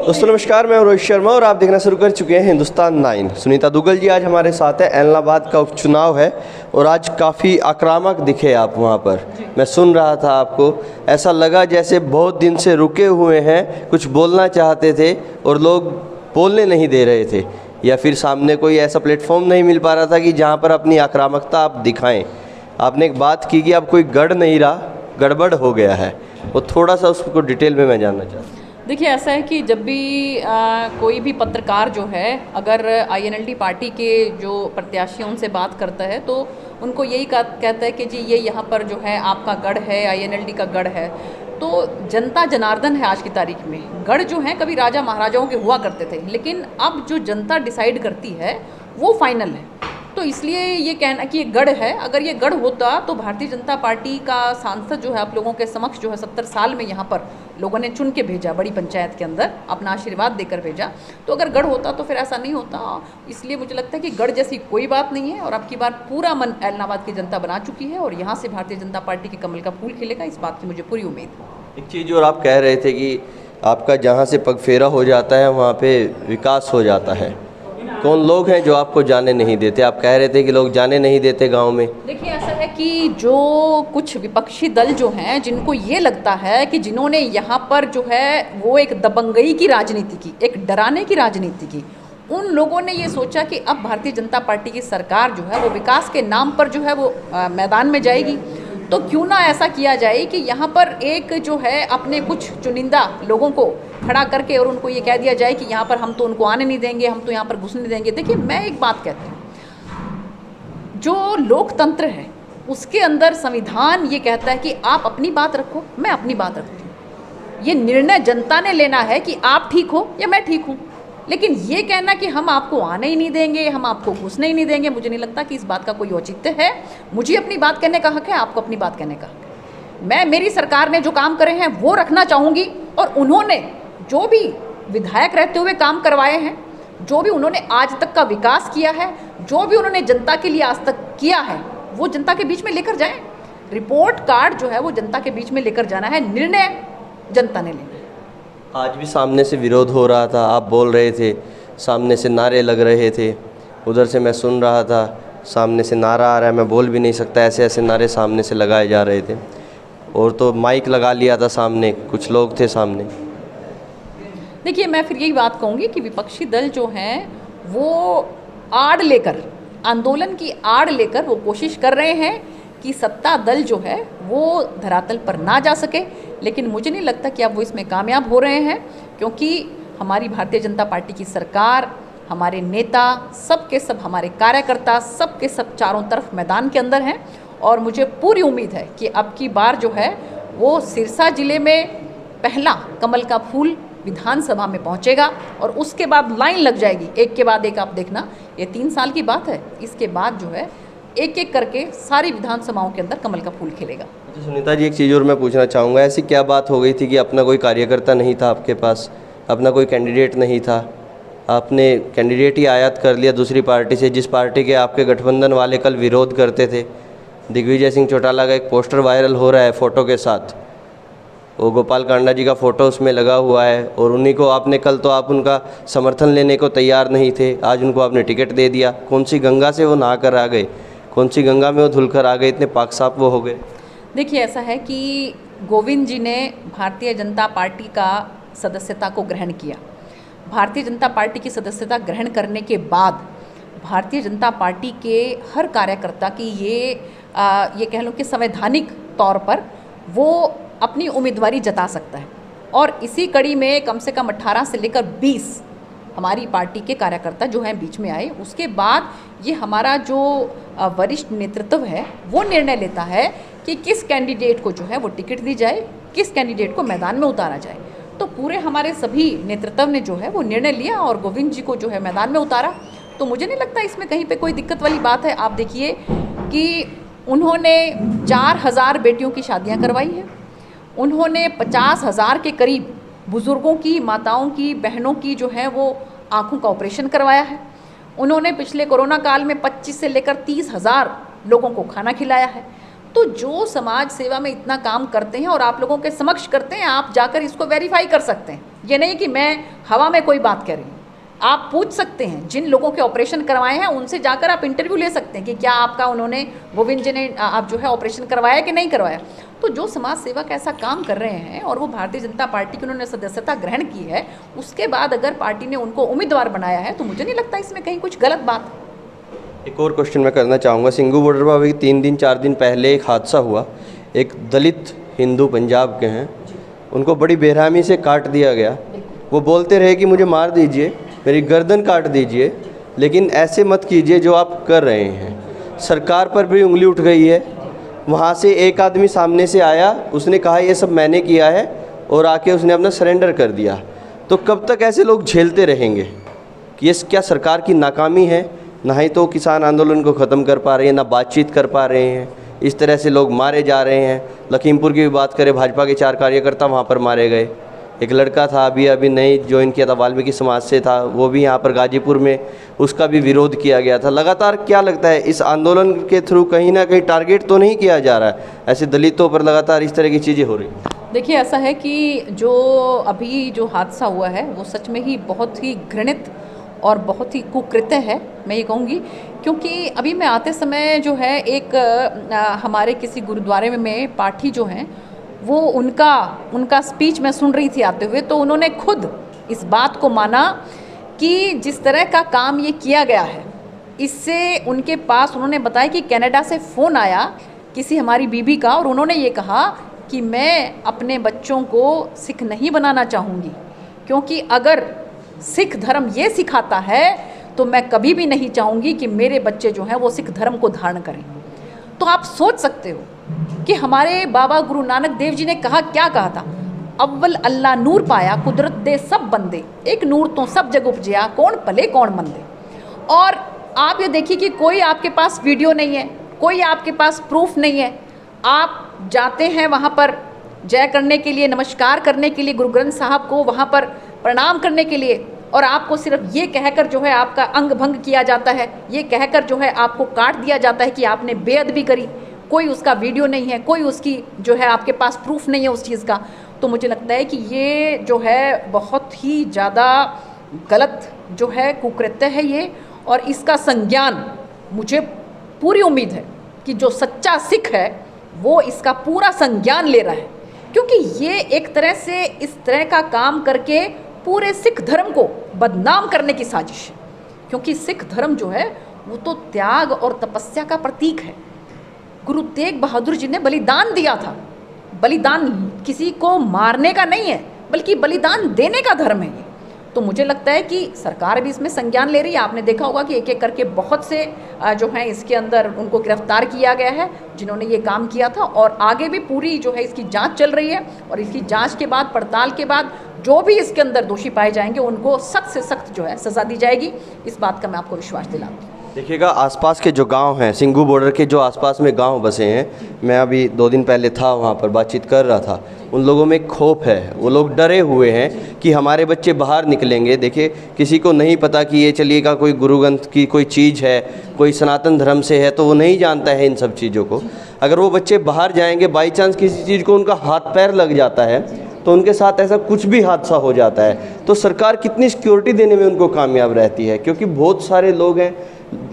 दोस्तों नमस्कार, मैं रोहित शर्मा और आप देखना शुरू कर चुके हैं हिंदुस्तान 9। सुनीता दुग्गल जी आज हमारे साथ है। एलनाबाद का उपचुनाव है और आज काफ़ी आक्रामक दिखे आप वहाँ पर। मैं सुन रहा था आपको, ऐसा लगा जैसे बहुत दिन से रुके हुए हैं, कुछ बोलना चाहते थे और लोग बोलने नहीं दे रहे थे, या फिर सामने कोई ऐसा प्लेटफॉर्म नहीं मिल पा रहा था कि जहाँ पर अपनी आक्रामकता आप दिखाएँ। आपने एक बात की कि अब कोई गढ़ नहीं रहा, गड़बड़ हो गया है, वो थोड़ा सा उसको डिटेल में मैं जानना चाहता हूँ। देखिए, ऐसा है कि जब भी कोई भी पत्रकार जो है अगर आईएनएलडी पार्टी के जो प्रत्याशी हैं उनसे बात करता है तो उनको यही कहता है कि जी ये यहाँ पर जो है आपका गढ़ है, आईएनएलडी का गढ़ है। तो जनता जनार्दन है आज की तारीख में। गढ़ जो हैं कभी राजा महाराजाओं के हुआ करते थे, लेकिन अब जो जनता डिसाइड करती है वो फाइनल है। तो इसलिए ये कहना कि ये गढ़ है, अगर ये गढ़ होता तो भारतीय जनता पार्टी का सांसद जो है आप लोगों के समक्ष जो है 70 साल में यहाँ पर लोगों ने चुन के भेजा, बड़ी पंचायत के अंदर अपना आशीर्वाद देकर भेजा। तो अगर गढ़ होता तो फिर ऐसा नहीं होता। इसलिए मुझे लगता है कि गढ़ जैसी कोई बात नहीं है और अब की बार पूरा मन एलनाबाद की जनता बना चुकी है और यहाँ से भारतीय जनता पार्टी के कमल का फूल खिलेगा, इस बात की मुझे पूरी उम्मीद है। एक चीज़ और आप कह रहे थे कि आपका जहाँ से पगफेरा हो जाता है वहाँ पे विकास हो जाता है। कौन लोग हैं जो आपको जाने नहीं देते? आप कह रहे थे कि लोग जाने नहीं देते गांव में। देखिए, ऐसा है कि जो कुछ विपक्षी दल जो हैं जिनको ये लगता है कि जिन्होंने यहाँ पर जो है वो एक दबंगई की राजनीति की, एक डराने की राजनीति की, उन लोगों ने ये सोचा कि अब भारतीय जनता पार्टी की सरकार जो है वो विकास के नाम पर जो है वो मैदान में जाएगी। तो क्यों ना ऐसा किया जाए कि यहाँ पर एक जो है अपने कुछ चुनिंदा लोगों को खड़ा करके और उनको ये कह दिया जाए कि यहाँ पर हम तो उनको आने नहीं देंगे, हम तो यहाँ पर घुसने नहीं देंगे। देखिए, मैं एक बात कहती हूँ, जो लोकतंत्र है उसके अंदर संविधान ये कहता है कि आप अपनी बात रखो, मैं अपनी बात रखती हूँ। ये निर्णय जनता ने लेना है कि आप ठीक हो या मैं ठीक हूँ। लेकिन ये कहना कि हम आपको आने ही नहीं देंगे, हम आपको घुसने ही नहीं देंगे, मुझे नहीं लगता कि इस बात का कोई औचित्य है। मुझे अपनी बात कहने का हक है, आपको अपनी बात कहने का हक है। मैं मेरी सरकार ने जो काम करे हैं वो रखना चाहूँगी और उन्होंने जो भी विधायक रहते हुए काम करवाए हैं, जो भी उन्होंने आज तक का विकास किया है, जो भी उन्होंने जनता के लिए आज तक किया है, वो जनता के बीच में लेकर जाएं। रिपोर्ट कार्ड जो है वो जनता के बीच में लेकर जाना है, निर्णय जनता ने लेना है। आज भी सामने से विरोध हो रहा था, आप बोल रहे थे, सामने से नारे लग रहे थे, उधर से मैं सुन रहा था सामने से नारा आ रहा है, मैं बोल भी नहीं सकता, ऐसे ऐसे नारे सामने से लगाए जा रहे थे। और तो माइक लगा लिया था सामने, कुछ लोग थे सामने। देखिए, मैं फिर यही बात कहूँगी कि विपक्षी दल जो हैं वो आड़ लेकर, आंदोलन की आड़ लेकर वो कोशिश कर रहे हैं कि सत्ता दल जो है वो धरातल पर ना जा सके। लेकिन मुझे नहीं लगता कि अब वो इसमें कामयाब हो रहे हैं, क्योंकि हमारी भारतीय जनता पार्टी की सरकार, हमारे नेता, सब के सब हमारे कार्यकर्ता, सब के सब चारों तरफ मैदान के अंदर हैं। और मुझे पूरी उम्मीद है कि अब की बार जो है वो सिरसा जिले में पहला कमल का फूल विधानसभा में पहुंचेगा और उसके बाद लाइन लग जाएगी, एक के बाद एक। आप देखना, ये 3 साल की बात है, इसके बाद जो है एक एक करके सारी विधानसभाओं के अंदर कमल का फूल खिलेगा। अच्छा सुनीता जी, एक चीज़ और मैं पूछना चाहूँगा, ऐसी क्या बात हो गई थी कि अपना कोई कार्यकर्ता नहीं था आपके पास, अपना कोई कैंडिडेट नहीं था, आपने कैंडिडेट ही आयात कर लिया दूसरी पार्टी से, जिस पार्टी के आपके गठबंधन वाले कल विरोध करते थे? दिग्विजय सिंह चौटाला का एक पोस्टर वायरल हो रहा है फ़ोटो के साथ, वो गोपाल कांडा जी का फ़ोटो उसमें लगा हुआ है, और उन्हीं को आपने कल तो आप उनका समर्थन लेने को तैयार नहीं थे, आज उनको आपने टिकट दे दिया। कौन सी गंगा से वो नहा कर आ गए, कौन सी गंगा में वो धुल कर आ गए, इतने पाक साफ वो हो गए? देखिए, ऐसा है कि गोविंद जी ने भारतीय जनता पार्टी का सदस्यता को ग्रहण किया। भारतीय जनता पार्टी की सदस्यता ग्रहण करने के बाद भारतीय जनता पार्टी के हर कार्यकर्ता की ये कह लो कि संवैधानिक तौर पर वो अपनी उम्मीदवारी जता सकता है। और इसी कड़ी में कम से कम 18 से लेकर 20 हमारी पार्टी के कार्यकर्ता जो हैं बीच में आए। उसके बाद ये हमारा जो वरिष्ठ नेतृत्व है वो निर्णय लेता है कि किस कैंडिडेट को जो है वो टिकट दी जाए, किस कैंडिडेट को मैदान में उतारा जाए। तो पूरे हमारे सभी नेतृत्व ने जो है वो निर्णय लिया और गोविंद जी को जो है मैदान में उतारा। तो मुझे नहीं लगता इसमें कहीं पे कोई दिक्कत वाली बात है। आप देखिए कि उन्होंने 4000 बेटियों की शादियाँ करवाई हैं, उन्होंने 50,000 के करीब बुज़ुर्गों की, माताओं की, बहनों की जो है वो आँखों का ऑपरेशन करवाया है। उन्होंने पिछले कोरोना काल में 25 से लेकर 30,000 लोगों को खाना खिलाया है। तो जो समाज सेवा में इतना काम करते हैं और आप लोगों के समक्ष करते हैं, आप जाकर इसको वेरीफाई कर सकते हैं। ये नहीं कि मैं हवा में कोई बात कर रही हूँ। आप पूछ सकते हैं, जिन लोगों के ऑपरेशन करवाए हैं उनसे जाकर आप इंटरव्यू ले सकते हैं कि क्या आपका उन्होंने गोविंद जी ने आप जो है ऑपरेशन करवाया कि नहीं करवाया। तो जो समाज सेवक ऐसा काम कर रहे हैं और वो भारतीय जनता पार्टी की उन्होंने सदस्यता ग्रहण की है, उसके बाद अगर पार्टी ने उनको उम्मीदवार बनाया है, तो मुझे नहीं लगता इसमें कहीं कुछ गलत बात है। एक और क्वेश्चन मैं करना चाहूँगा। सिंघू बॉर्डर पर अभी 3 दिन 4 दिन पहले एक हादसा हुआ। एक दलित हिंदू पंजाब के हैं, उनको बड़ी बेरहमी से काट दिया गया। वो बोलते रहे कि मुझे मार दीजिए, मेरी गर्दन काट दीजिए, लेकिन ऐसे मत कीजिए जो आप कर रहे हैं। सरकार पर भी उंगली उठ गई है। वहाँ से एक आदमी सामने से आया, उसने कहा ये सब मैंने किया है, और आके उसने अपना सरेंडर कर दिया। तो कब तक ऐसे लोग झेलते रहेंगे? कि ये क्या सरकार की नाकामी है? ना ही तो किसान आंदोलन को ख़त्म कर पा रहे हैं, ना बातचीत कर पा रहे हैं। इस तरह से लोग मारे जा रहे हैं। लखीमपुर की भी बात करें, भाजपा के 4 कार्यकर्ता वहाँ पर मारे गए। एक लड़का था अभी नहीं ज्वाइन किया था, वाल्मीकि समाज से था, वो भी यहाँ पर गाजीपुर में, उसका भी विरोध किया गया था। लगातार क्या लगता है इस आंदोलन के थ्रू कहीं ना कहीं टारगेट तो नहीं किया जा रहा है ऐसे दलितों पर? लगातार इस तरह की चीज़ें हो रही हैं। देखिए, ऐसा है कि जो अभी जो हादसा हुआ है वो सच में ही बहुत ही घृणित और बहुत ही कुकृत्य है, मैं ये कहूँगी। क्योंकि अभी मैं आते समय जो है एक हमारे किसी गुरुद्वारे में पाठी जो हैं, वो उनका स्पीच मैं सुन रही थी आते हुए, तो उन्होंने खुद इस बात को माना कि जिस तरह का काम ये किया गया है, इससे उनके पास उन्होंने बताया कि कनाडा से फ़ोन आया किसी हमारी बीबी का, और उन्होंने ये कहा कि मैं अपने बच्चों को सिख नहीं बनाना चाहूँगी, क्योंकि अगर सिख धर्म ये सिखाता है तो मैं कभी भी नहीं चाहूँगी कि मेरे बच्चे जो हैं वो सिख धर्म को धारण करें। तो आप सोच सकते हो कि हमारे बाबा गुरु नानक देव जी ने क्या कहा था? अव्वल अल्लाह नूर पाया, कुदरत दे सब बंदे, एक नूर तो सब जग उपजया, कौन पले कौन मंदे। और आप ये देखिए कि कोई आपके पास वीडियो नहीं है, कोई आपके पास प्रूफ नहीं है। आप जाते हैं वहाँ पर जय करने के लिए, नमस्कार करने के लिए, गुरु ग्रंथ साहब को वहाँ पर प्रणाम करने के लिए, और आपको सिर्फ ये कहकर जो है आपका अंग भंग किया जाता है, ये कहकर जो है आपको काट दिया जाता है कि आपने बेअदबी करी। कोई उसका वीडियो नहीं है, कोई उसकी जो है आपके पास प्रूफ नहीं है उस चीज़ का। तो मुझे लगता है कि ये जो है बहुत ही ज़्यादा गलत जो है कुकृत्य है ये, और इसका संज्ञान मुझे पूरी उम्मीद है कि जो सच्चा सिख है वो इसका पूरा संज्ञान ले रहा है, क्योंकि ये एक तरह से इस तरह का काम करके पूरे सिख धर्म को बदनाम करने की साजिश है। क्योंकि सिख धर्म जो है वो तो त्याग और तपस्या का प्रतीक है। गुरु तेग बहादुर जी ने बलिदान दिया था। बलिदान किसी को मारने का नहीं है, बल्कि बलिदान देने का धर्म है ये। तो मुझे लगता है कि सरकार भी इसमें संज्ञान ले रही है। आपने देखा होगा कि एक एक करके बहुत से जो हैं इसके अंदर उनको गिरफ्तार किया गया है जिन्होंने ये काम किया था, और आगे भी पूरी जो है इसकी जांच चल रही है, और इसकी जांच के बाद, पड़ताल के बाद जो भी इसके अंदर दोषी पाए जाएंगे उनको सख्त से सख्त जो है सज़ा दी जाएगी। इस बात का मैं आपको विश्वास दिलाती हूँ। देखिएगा, आसपास के जो गांव हैं, सिंघू बॉर्डर के जो आसपास में गांव बसे हैं, मैं अभी 2 दिन पहले था वहां पर, बातचीत कर रहा था। उन लोगों में खौफ है, वो लोग डरे हुए हैं कि हमारे बच्चे बाहर निकलेंगे। देखिए, किसी को नहीं पता कि ये चलिएगा कोई गुरु ग्रंथ की कोई चीज़ है, कोई सनातन धर्म से है, तो वो नहीं जानता है इन सब चीज़ों को। अगर वो बच्चे बाहर जाएंगे, बाई चांस किसी चीज़ को उनका हाथ पैर लग जाता है, तो उनके साथ ऐसा कुछ भी हादसा हो जाता है, तो सरकार कितनी सिक्योरिटी देने में उनको कामयाब रहती है? क्योंकि बहुत सारे लोग हैं,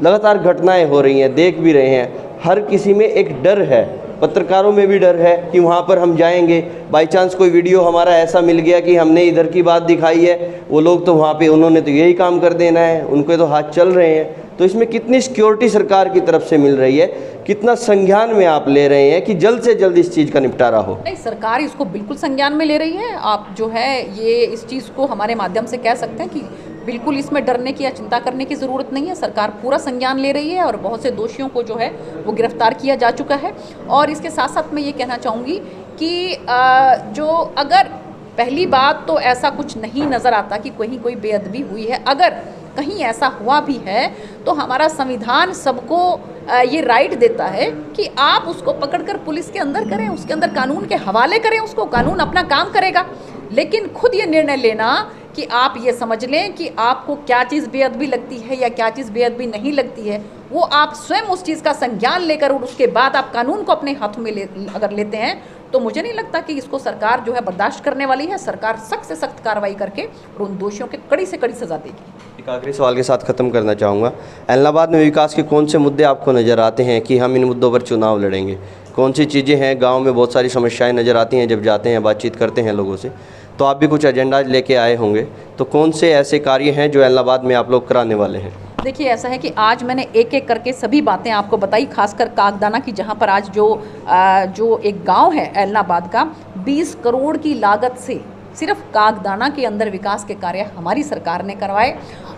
लगातार घटनाएं हो रही हैं, देख भी रहे हैं, हर किसी में एक डर है। पत्रकारों में भी डर है कि वहाँ पर हम जाएंगे, बाई चांस कोई वीडियो हमारा ऐसा मिल गया कि हमने इधर की बात दिखाई है, वो लोग तो वहाँ पे उन्होंने तो यही काम कर देना है, उनके तो हाथ चल रहे हैं। तो इसमें कितनी सिक्योरिटी सरकार की तरफ से मिल रही है, कितना संज्ञान में आप ले रहे हैं कि जल्द से जल्द इस चीज़ का निपटारा हो? नहीं, सरकार इसको बिल्कुल संज्ञान में ले रही है। आप जो है ये इस चीज़ को हमारे माध्यम से कह सकते हैं कि बिल्कुल इसमें डरने की या चिंता करने की ज़रूरत नहीं है। सरकार पूरा संज्ञान ले रही है, और बहुत से दोषियों को जो है वो गिरफ्तार किया जा चुका है। और इसके साथ साथ मैं ये कहना चाहूँगी कि जो अगर पहली बात तो ऐसा कुछ नहीं नज़र आता कि कहीं कोई बेअदबी हुई है। अगर कहीं ऐसा हुआ भी है तो हमारा संविधान सबको ये राइट देता है कि आप उसको पकड़कर पुलिस के अंदर करें, उसके अंदर कानून के हवाले करें, उसको कानून अपना काम करेगा। लेकिन खुद ये निर्णय लेना कि आप ये समझ लें कि आपको क्या चीज़ बेअदबी लगती है या क्या चीज़ बेअदबी नहीं लगती है, वो आप स्वयं उस चीज़ का संज्ञान लेकर और उसके बाद आप कानून को अपने हाथों में अगर लेते हैं तो मुझे नहीं लगता कि इसको सरकार जो है बर्दाश्त करने वाली है। सरकार सख्त से सख्त कार्रवाई करके और उन दोषियों के कड़ी से कड़ी सज़ा देगी। एक आखिरी सवाल के साथ ख़त्म करना चाहूँगा, ऐलनाबाद में विकास के कौन से मुद्दे आपको नज़र आते हैं कि हम इन मुद्दों पर चुनाव लड़ेंगे? कौन सी चीज़ें हैं? गांव में बहुत सारी समस्याएं नज़र आती हैं जब जाते हैं, बातचीत करते हैं लोगों से, तो आप भी कुछ एजेंडा लेके आए होंगे, तो कौन से ऐसे कार्य हैं जो ऐलनाबाद में आप लोग कराने वाले हैं? देखिए, ऐसा है कि आज मैंने एक एक करके सभी बातें आपको बताई, खासकर कागदाना की, जहाँ पर आज जो एक गांव है ऐलनाबाद का, 20 करोड़ की लागत से सिर्फ कागदाना के अंदर विकास के कार्य हमारी सरकार ने करवाए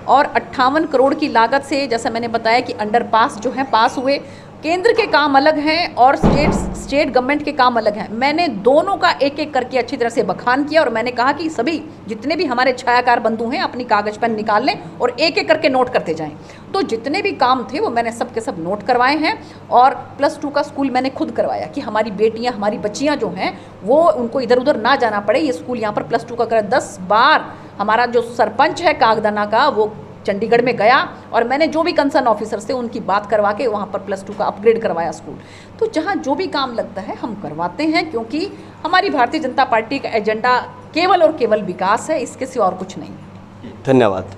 और 58 करोड़ की लागत से, जैसा मैंने बताया कि अंडरपास जो हैं पास हुए। केंद्र के काम अलग हैं और स्टेट गवर्नमेंट के काम अलग हैं। मैंने दोनों का एक एक करके अच्छी तरह से बखान किया और मैंने कहा कि सभी जितने भी हमारे छायाकार बंधु हैं अपनी कागज पेन निकाल लें और एक एक करके नोट करते जाएं। तो जितने भी काम थे वो मैंने सब के सब नोट करवाए हैं और +2 का स्कूल मैंने खुद करवाया कि हमारी बेटियां, हमारी बच्चियां जो हैं वो उनको इधर उधर ना जाना पड़े। ये स्कूल यहाँ पर +2 का करा। 10 बार हमारा जो सरपंच है कागदाना का वो चंडीगढ़ में गया और मैंने जो भी कंसर्न ऑफिसर से उनकी बात करवा के वहाँ पर +2 का अपग्रेड करवाया स्कूल। तो जहाँ जो भी काम लगता है हम करवाते हैं, क्योंकि हमारी भारतीय जनता पार्टी का एजेंडा केवल और केवल विकास है, इसके सिवा और कुछ नहीं। धन्यवाद।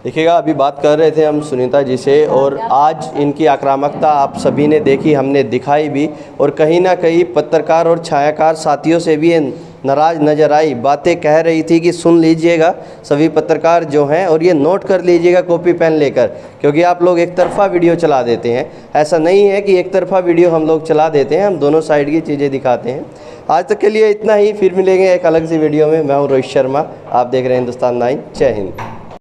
देखिएगा, अभी बात कर रहे थे हम सुनीता जी से और आज इनकी आक्रामकता आप सभी ने देखी, हमने दिखाई भी, और कहीं ना कहीं पत्रकार और छायाकार साथियों से भी नाराज़ नज़र आई। बातें कह रही थी कि सुन लीजिएगा सभी पत्रकार जो हैं और ये नोट कर लीजिएगा कॉपी पेन लेकर, क्योंकि आप लोग एक तरफा वीडियो चला देते हैं। ऐसा नहीं है कि एक तरफा वीडियो हम लोग चला देते हैं, हम दोनों साइड की चीज़ें दिखाते हैं। आज तक के लिए इतना ही, फिर मिलेंगे एक अलग सी वीडियो में। मैं हूँ रोहित शर्मा, आप देख रहे हैं हिंदुस्तान 9। जय हिंद।